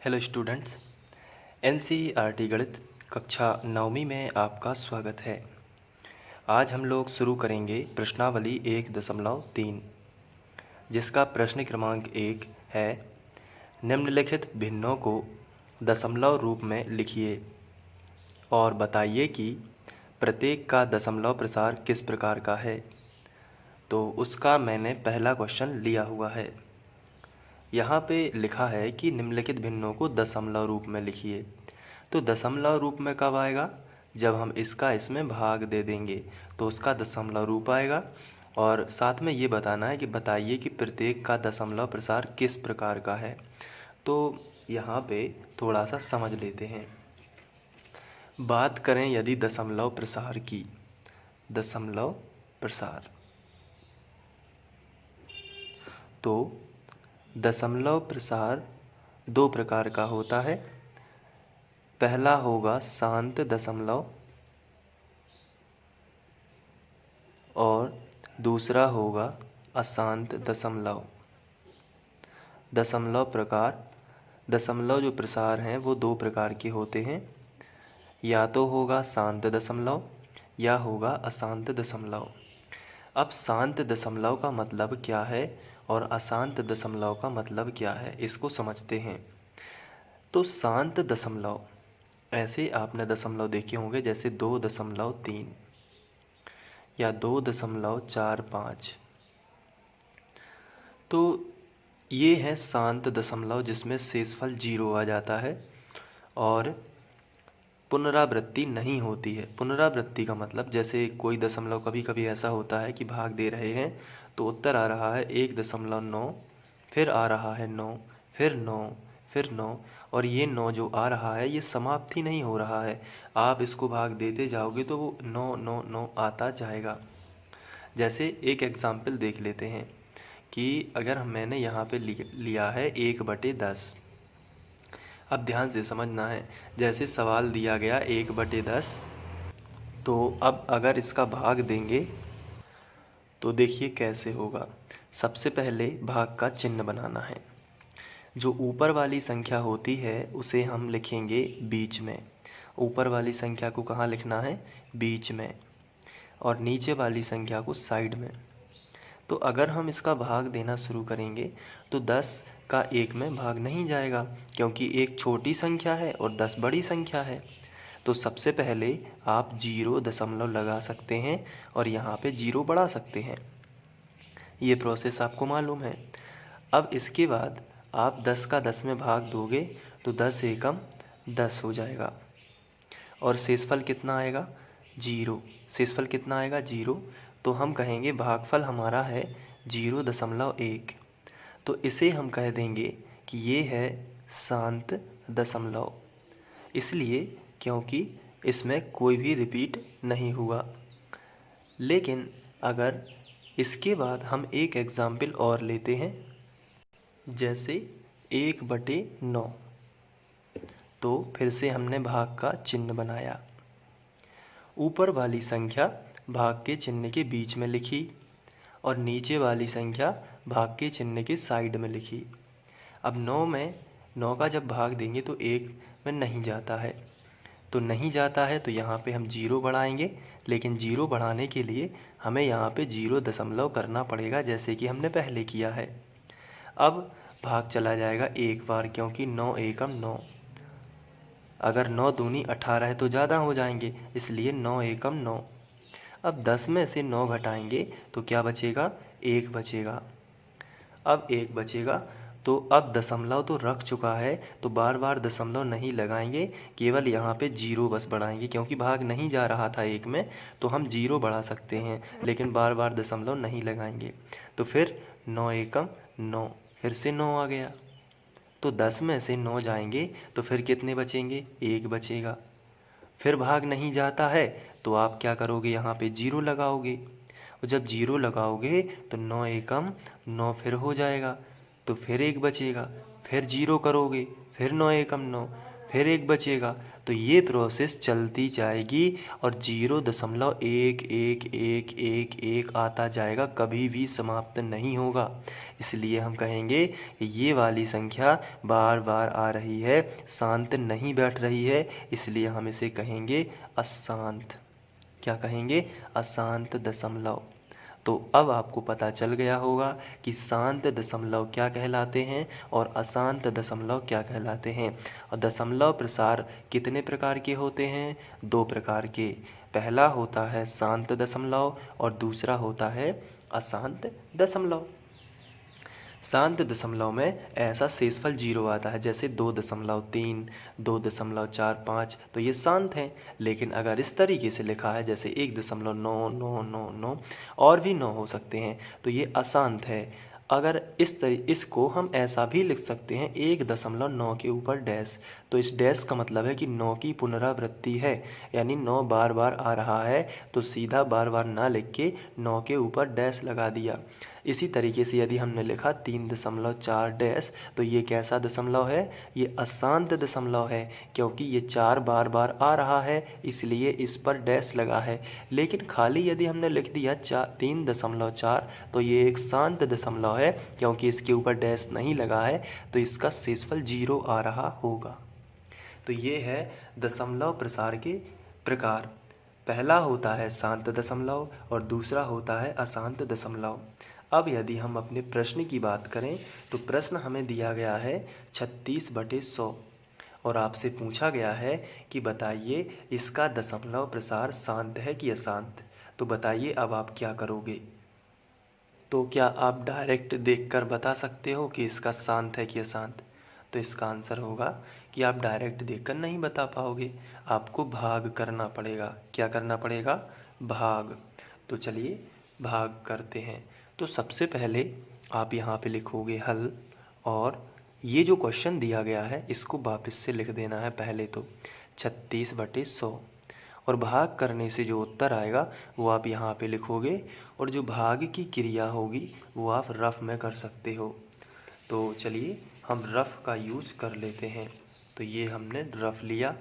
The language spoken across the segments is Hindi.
हेलो स्टूडेंट्स, एनसीईआरटी गणित कक्षा 9वीं में आपका स्वागत है। आज हम लोग शुरू करेंगे प्रश्नावली 1.3, जिसका प्रश्न क्रमांक 1 है, निम्नलिखित भिन्नों को दशमलव रूप में लिखिए और बताइए कि प्रत्येक का दशमलव प्रसार किस प्रकार का है। तो उसका मैंने पहला क्वेश्चन लिया हुआ है। यहाँ पे लिखा है कि निम्नलिखित भिन्नों को दशमलव रूप में लिखिए। तो दशमलव रूप में कब आएगा? जब हम इसका इसमें भाग दे देंगे तो उसका दशमलव रूप आएगा। और साथ में ये बताना है कि बताइए कि प्रत्येक का दशमलव प्रसार किस प्रकार का है। तो यहाँ पे थोड़ा सा समझ लेते हैं। बात करें यदि दशमलव प्रसार की, दशमलव प्रसार, तो दशमलव प्रसार दो प्रकार का होता है। पहला होगा शांत दशमलव और दूसरा होगा अशांत दशमलव। दशमलव जो प्रसार हैं वो दो प्रकार के होते हैं, या तो होगा शांत दशमलव या होगा अशांत दशमलव। अब शांत दशमलव का मतलब क्या है और अशांत दशमलव का मतलब क्या है, इसको समझते हैं। तो शांत दशमलव, ऐसे आपने दशमलव देखे होंगे जैसे 2.3 या 2.45। तो ये है शांत दशमलव जिसमें शेषफल 0 आ जाता है और पुनरावृत्ति नहीं होती है। पुनरावृत्ति का मतलब जैसे कोई दशमलव कभी कभी ऐसा होता है कि भाग दे रहे हैं तो उत्तर आ रहा है 1.9, फिर आ रहा है 9, फिर 9, फिर 9, और ये 9 जो आ रहा है ये समाप्त ही नहीं हो रहा है। आप इसको भाग देते जाओगे तो वो 9 9 9 आता जाएगा। जैसे एक एग्जाम्पल देख लेते हैं कि अगर मैंने यहाँ पे लिया है 1/10। अब ध्यान से समझना है, जैसे सवाल दिया गया 1/10, तो अब अगर इसका भाग देंगे तो देखिए कैसे होगा। सबसे पहले भाग का चिन्ह बनाना है। जो ऊपर वाली संख्या होती है उसे हम लिखेंगे बीच में। ऊपर वाली संख्या को कहाँ लिखना है? बीच में। और नीचे वाली संख्या को साइड में। तो अगर हम इसका भाग देना शुरू करेंगे तो 10 का 1 में भाग नहीं जाएगा, क्योंकि 1 छोटी संख्या है और 10 बड़ी संख्या है। तो सबसे पहले आप 0 दशमलव लगा सकते हैं और यहाँ पे 0 बढ़ा सकते हैं। ये प्रोसेस आपको मालूम है। अब इसके बाद आप 10 का 10 में भाग दोगे तो 10 एकम 10 हो जाएगा और शेषफल कितना आएगा? 0। शेषफल कितना आएगा? 0। तो हम कहेंगे भागफल हमारा है 0.1। तो इसे हम कह देंगे कि ये है शांत दशमलव, इसलिए क्योंकि इसमें कोई भी रिपीट नहीं हुआ। लेकिन अगर इसके बाद हम एक एग्जाम्पल और लेते हैं, जैसे 1/9, तो फिर से हमने भाग का चिन्ह बनाया। ऊपर वाली संख्या भाग के चिन्ह के बीच में लिखी और नीचे वाली संख्या भाग के चिन्ह के साइड में लिखी। अब 9 का जब भाग देंगे तो 1 में नहीं जाता है, तो नहीं जाता है तो यहाँ पे हम 0 बढ़ाएंगे। लेकिन 0 बढ़ाने के लिए हमें यहाँ पे 0 दशमलव करना पड़ेगा, जैसे कि हमने पहले किया है। अब भाग चला जाएगा एक बार, क्योंकि 9 एकम 9। अगर 9 दूनी 18 तो ज़्यादा हो जाएंगे, इसलिए 9 एकम 9। अब 10 में से 9 घटाएंगे तो क्या बचेगा? 1 बचेगा। अब 1 बचेगा तो अब दशमलव तो रख चुका है, तो बार बार दशमलव नहीं लगाएंगे, केवल यहाँ पे 0 बस बढ़ाएंगे। क्योंकि भाग नहीं जा रहा था 1 में तो हम 0 बढ़ा सकते हैं, लेकिन बार बार दशमलव नहीं लगाएंगे। तो फिर 9 एकम 9, फिर से 9 आ गया। तो 10 में से 9 जाएंगे तो फिर कितने बचेंगे? 1 बचेगा। फिर भाग नहीं जाता है तो आप क्या करोगे? यहाँ पे 0 लगाओगे, और जब 0 लगाओगे तो 9 एकम 9 फिर हो जाएगा, तो फिर 1 बचेगा। फिर 0 करोगे, फिर 9 एकम 9, फिर 1 बचेगा। तो ये प्रोसेस चलती जाएगी और 0.1111 आता जाएगा, कभी भी समाप्त नहीं होगा। इसलिए हम कहेंगे ये वाली संख्या बार बार आ रही है, शांत नहीं बैठ रही है, इसलिए हम इसे कहेंगे अशांत। क्या कहेंगे? अशांत दशमलव। तो अब आपको पता चल गया होगा कि शांत दशमलव क्या कहलाते हैं और अशांत दशमलव क्या कहलाते हैं। और दशमलव प्रसार कितने प्रकार के होते हैं? 2 प्रकार के। पहला होता है शांत दशमलव और दूसरा होता है अशांत दशमलव। शांत दशमलव में ऐसा शेषफल 0 आता है, जैसे 2.3, 2.45, तो ये शांत हैं। लेकिन अगर इस तरीके से लिखा है जैसे 1.9999 और भी 9 हो सकते हैं, तो ये अशांत है। अगर इसको हम ऐसा भी लिख सकते हैं 1.9 के ऊपर डैश, तो इस डैश का मतलब है कि 9 की पुनरावृत्ति है, यानी 9 बार बार आ रहा है, तो सीधा बार बार ना लिख के 9 के ऊपर डैश लगा दिया। इसी तरीके से यदि हमने लिखा 3.4 डैश, तो ये कैसा दशमलव है? ये अशांत दशमलव है, क्योंकि ये 4 बार बार आ रहा है, इसलिए इस पर डैश लगा है। लेकिन खाली यदि हमने लिख दिया 3.4, तो ये एक शांत दशमलव है, क्योंकि इसके ऊपर डैश नहीं लगा है, तो इसका शेषफल 0 आ रहा होगा। तो ये है दशमलव प्रसार के प्रकार। पहला होता है शांत दशमलव और दूसरा होता है अशांत दशमलव। अब यदि हम अपने प्रश्न की बात करें, तो प्रश्न हमें दिया गया है 36/100 और आपसे पूछा गया है कि बताइए इसका दशमलव प्रसार शांत है कि अशांत। तो बताइए अब आप क्या करोगे? तो क्या आप डायरेक्ट देखकर बता सकते हो कि इसका शांत है कि अशांत? तो इसका आंसर होगा कि आप डायरेक्ट देखकर नहीं बता पाओगे, आपको भाग करना पड़ेगा। क्या करना पड़ेगा? भाग। तो चलिए भाग करते हैं। तो सबसे पहले आप यहाँ पे लिखोगे हल, और ये जो क्वेश्चन दिया गया है इसको वापस से लिख देना है पहले तो 36/100, और भाग करने से जो उत्तर आएगा वो आप यहाँ पे लिखोगे, और जो भाग की क्रिया होगी वो आप रफ में कर सकते हो। तो चलिए हम रफ का यूज कर लेते हैं। तो ये हमने रफ लिया,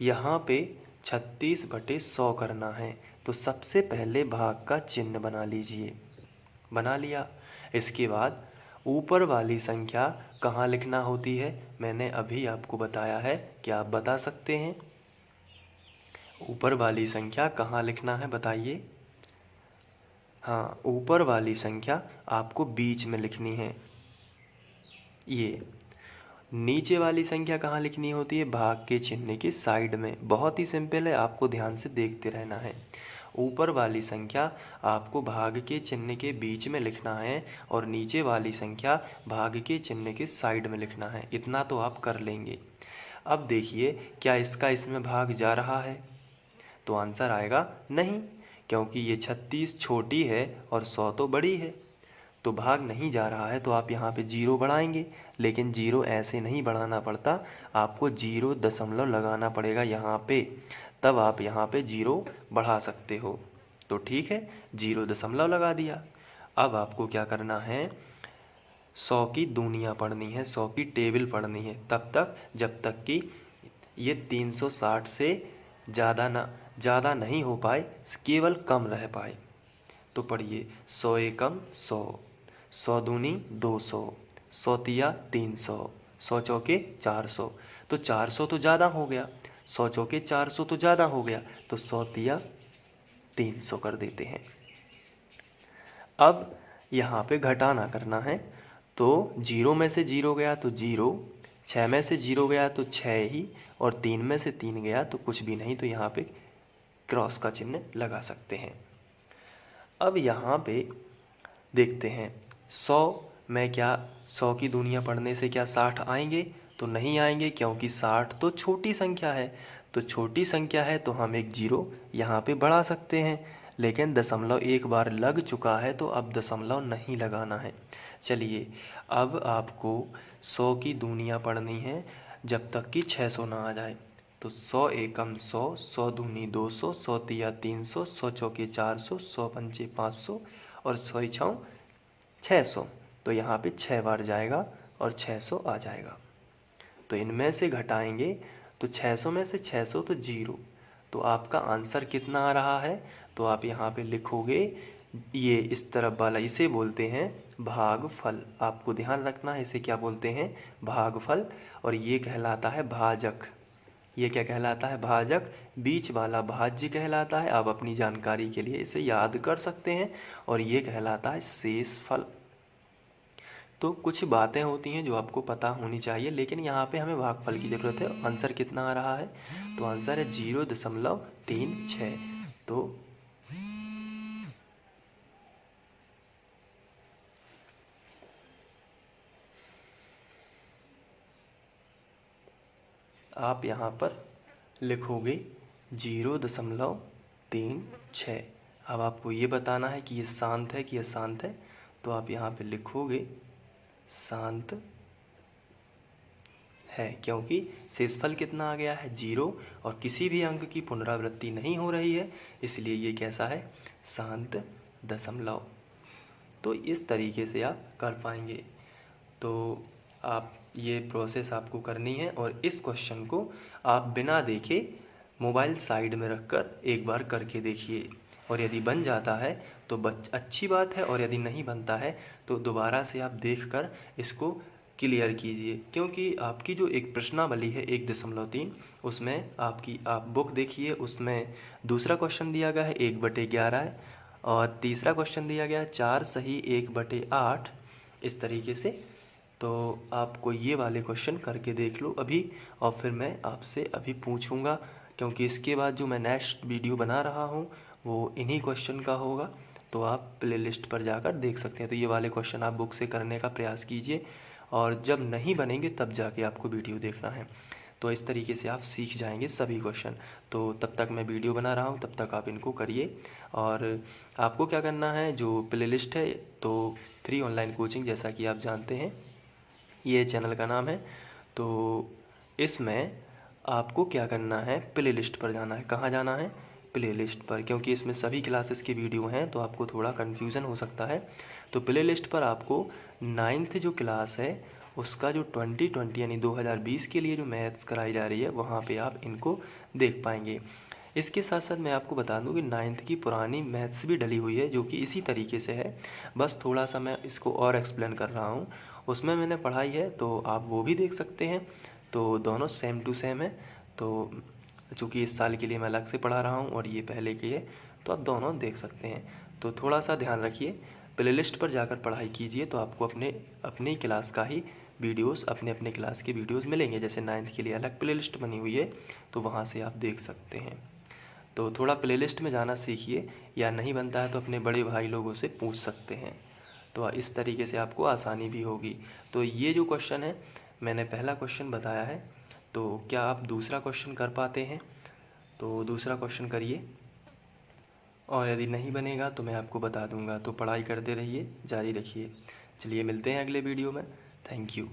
यहाँ पे 36/100 करना है, तो सबसे पहले भाग का चिन्ह बना लीजिए। बना लिया। इसके बाद ऊपर वाली संख्या कहाँ लिखना होती है, मैंने अभी आपको बताया है, क्या आप बता सकते हैं? ऊपर वाली संख्या कहाँ लिखना है बताइए? हाँ, ऊपर वाली संख्या आपको बीच में लिखनी है। ये नीचे वाली संख्या कहाँ लिखनी होती है? भाग के चिन्ह के साइड में। बहुत ही सिंपल है, आपको ध्यान से देखते रहना है। ऊपर वाली संख्या आपको भाग के चिन्ह के बीच में लिखना है और नीचे वाली संख्या भाग के चिन्ह के साइड में लिखना है। इतना तो आप कर लेंगे। अब देखिए क्या इसका इसमें भाग जा रहा है? तो आंसर आएगा नहीं, क्योंकि ये 36 छोटी है और 100 तो बड़ी है, तो भाग नहीं जा रहा है। तो आप यहाँ पे 0 बढ़ाएंगे, लेकिन 0 ऐसे नहीं बढ़ाना पड़ता, आपको 0 दशमलव लगाना पड़ेगा यहाँ पे, तब आप यहाँ पे 0 बढ़ा सकते हो। तो ठीक है, 0 दशमलव लगा दिया। अब आपको क्या करना है? 100 की दूनियाँ पढ़नी है, 100 की टेबल पढ़नी है, तब तक जब तक कि ये 360 से ज़्यादा नहीं हो पाए, केवल कम रह पाए। तो पढ़िए 100 एकम 100, 100 दूनी 200, 100 तिया 300, 100 चौके 400। तो 400 तो ज़्यादा हो गया, 100 चौके 400 तो ज़्यादा हो गया, तो 100 तिया 300 कर देते हैं। अब यहाँ पे घटाना करना है, तो 0 में से 0 गया तो 0, 6 में से 0 गया तो 6 ही, और 3 में से 3 गया तो कुछ भी नहीं, तो यहाँ पे क्रॉस का चिन्ह लगा सकते हैं। अब यहाँ पे देखते हैं 100 में क्या 100 की दूनियाँ पढ़ने से क्या 60 आएंगे? तो नहीं आएंगे, क्योंकि 60 तो छोटी संख्या है। तो छोटी संख्या है तो हम एक 0 यहाँ पे बढ़ा सकते हैं, लेकिन दशमलव एक बार लग चुका है, तो अब दशमलव नहीं लगाना है। चलिए अब आपको 100 की दूनियाँ पढ़नी है जब तक कि 600 ना आ जाए। तो 100 एकम 100, 100 दूनी 200, 100 तिया 300, 100 चौके 400, 100 पंचे 500 और 100 छः 600। तो यहाँ पे 6 बार जाएगा और 600 आ जाएगा। तो इनमें से घटाएंगे तो 600 में से 600 तो 0। तो आपका आंसर कितना आ रहा है? तो आप यहाँ पे लिखोगे, ये इस तरफ वाला इसे बोलते हैं भागफल। आपको ध्यान रखना है, इसे क्या बोलते हैं? भागफल। और ये कहलाता है भाजक। ये क्या कहलाता है? भाजक। बीच वाला भाज्य कहलाता है। आप अपनी जानकारी के लिए इसे याद कर सकते हैं। और ये कहलाता है शेषफल। तो कुछ बातें होती हैं जो आपको पता होनी चाहिए, लेकिन यहाँ पे हमें भागफल की ज़रूरत है। आंसर कितना आ रहा है? तो आंसर है 0.36। तो आप यहाँ पर लिखोगे 0.36। अब आपको ये बताना है कि ये शांत है कि अशांत है। तो आप यहाँ पे लिखोगे शांत है, क्योंकि शेषफल कितना आ गया है? 0, और किसी भी अंक की पुनरावृत्ति नहीं हो रही है, इसलिए ये कैसा है? शांत दशमलव। तो इस तरीके से आप कर पाएंगे। तो आप ये प्रोसेस आपको करनी है, और इस क्वेश्चन को आप बिना देखे मोबाइल साइड में रखकर एक बार करके देखिए, और यदि बन जाता है तो अच्छी बात है, और यदि नहीं बनता है तो दोबारा से आप देखकर इसको क्लियर कीजिए। क्योंकि आपकी जो एक प्रश्नावली है 1.3, उसमें आप बुक देखिए, उसमें दूसरा क्वेश्चन दिया गया है 1/11 है, और तीसरा क्वेश्चन दिया गया है 4 सही 1/8, इस तरीके से। तो आपको ये वाले क्वेश्चन करके देख लो अभी, और फिर मैं आपसे अभी पूछूंगा, क्योंकि इसके बाद जो मैं नेक्स्ट वीडियो बना रहा हूँ वो इन्हीं क्वेश्चन का होगा। तो आप प्लेलिस्ट पर जाकर देख सकते हैं। तो ये वाले क्वेश्चन आप बुक से करने का प्रयास कीजिए, और जब नहीं बनेंगे तब जाके आपको वीडियो देखना है। तो इस तरीके से आप सीख जाएंगे सभी क्वेश्चन। तो तब तक मैं वीडियो बना रहा हूँ, तब तक आप इनको करिए। और आपको क्या करना है, जो प्लेलिस्ट है, तो फ्री ऑनलाइन कोचिंग, जैसा कि आप जानते हैं ये चैनल का नाम है। तो इसमें आपको क्या करना है, प्ले लिस्ट पर जाना है। कहाँ जाना है? प्ले लिस्ट पर, क्योंकि इसमें सभी क्लासेस की वीडियो हैं, तो आपको थोड़ा कन्फ्यूज़न हो सकता है। तो प्ले लिस्ट पर आपको 9th जो क्लास है उसका जो 2020 यानी 2020 के लिए जो मैथ्स कराई जा रही है, वहाँ पे आप इनको देख पाएंगे। इसके साथ साथ मैं आपको बता दूं कि 9th की पुरानी मैथ्स भी डली हुई है, जो कि इसी तरीके से है, बस थोड़ा सा मैं इसको और एक्सप्लेन कर रहा हूँ। उसमें मैंने पढ़ाई है, तो आप वो भी देख सकते हैं। तो दोनों सेम टू सेम है। तो चूँकि इस साल के लिए मैं अलग से पढ़ा रहा हूँ और ये पहले की है, तो आप दोनों देख सकते हैं। तो थोड़ा सा ध्यान रखिए, प्लेलिस्ट पर जाकर पढ़ाई कीजिए, तो आपको अपनी क्लास का ही वीडियोस, अपने क्लास के वीडियोस मिलेंगे। जैसे 9th के लिए अलग प्लेलिस्ट बनी हुई है, तो वहाँ से आप देख सकते हैं। तो थोड़ा प्लेलिस्ट में जाना सीखिए, या नहीं बनता है तो अपने बड़े भाई लोगों से पूछ सकते हैं। तो इस तरीके से आपको आसानी भी होगी। तो ये जो क्वेश्चन है, मैंने पहला क्वेश्चन बताया है, तो क्या आप दूसरा क्वेश्चन कर पाते हैं? तो दूसरा क्वेश्चन करिए, और यदि नहीं बनेगा तो मैं आपको बता दूंगा। तो पढ़ाई करते रहिए, जारी रखिए। चलिए मिलते हैं अगले वीडियो में। Thank you.